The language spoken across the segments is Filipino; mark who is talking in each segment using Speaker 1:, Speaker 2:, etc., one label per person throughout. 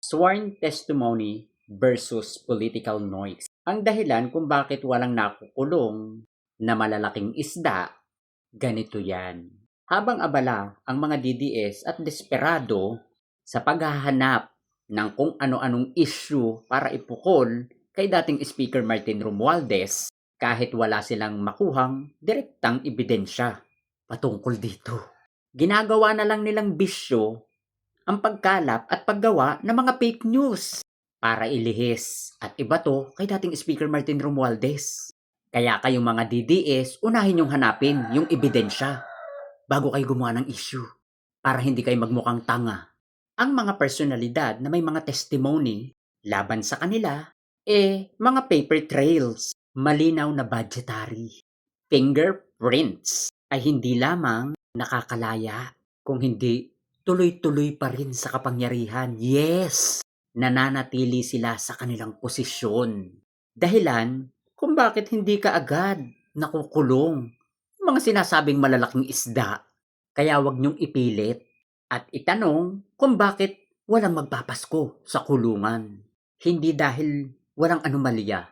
Speaker 1: Sworn testimony versus political noise. Ang dahilan kung bakit walang nakukulong na malalaking isda, ganito yan. Habang abala ang mga DDS at desperado sa paghahanap ng kung ano-anong issue para ipukol kay dating Speaker Martin Romualdez, kahit wala silang makuhang direktang ebidensya patungkol dito. Ginagawa na lang nilang bisyo ang pagkalap at paggawa ng mga fake news para ilihis at ibato kay dating Speaker Martin Romualdez. Kaya kayong mga DDS, unahin yung hanapin yung ebidensya bago kayo gumawa ng issue para hindi kayo magmukhang tanga. Ang mga personalidad na may mga testimony laban sa kanila, mga paper trails, malinaw na budgetary, fingerprints ay hindi lamang nakakalaya kung hindi tuloy-tuloy pa rin sa kapangyarihan. Yes, nananatili sila sa kanilang posisyon. Dahilan kung bakit hindi ka agad nakukulong yung mga sinasabing malalaking isda. Kaya wag niyong ipilit at itanong kung bakit walang magpapasko sa kulungan. Hindi dahil walang anomalya,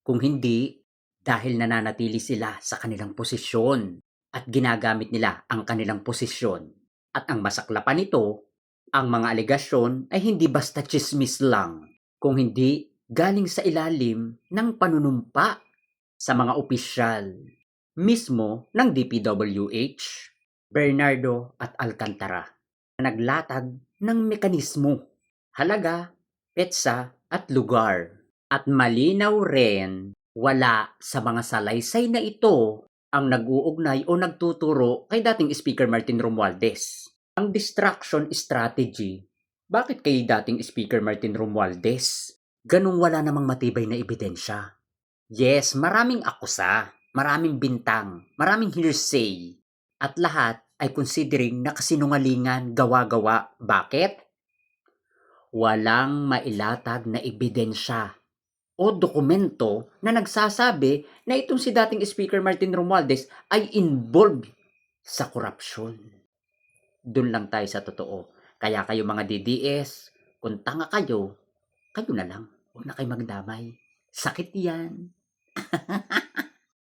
Speaker 1: kung hindi dahil nananatili sila sa kanilang posisyon at ginagamit nila ang kanilang posisyon. At ang masakla pa nito, ang mga alegasyon ay hindi basta chismis lang, kung hindi galing sa ilalim ng panunumpa sa mga opisyal mismo ng DPWH, Bernardo at Alcantara, na naglatag ng mekanismo, halaga, petsa at lugar. At malinaw rin, wala sa mga salaysay na ito ang nag-uugnay o nagtuturo kay dating Speaker Martin Romualdez. Ang distraction strategy. Bakit kay dating Speaker Martin Romualdez ganung wala namang matibay na ebidensya? Yes, maraming akusa, maraming bintang, maraming hearsay, at lahat ay considering na kasinungalingan, gawa-gawa. Bakit? Walang mailatag na ebidensya o dokumento na nagsasabi na itong si dating Speaker Martin Romualdez ay involved sa korupsyon. Doon lang tayo sa totoo. Kaya kayo mga DDS, kung tanga kayo, kayo na lang. Huwag na kayo magdamay. Sakit yan.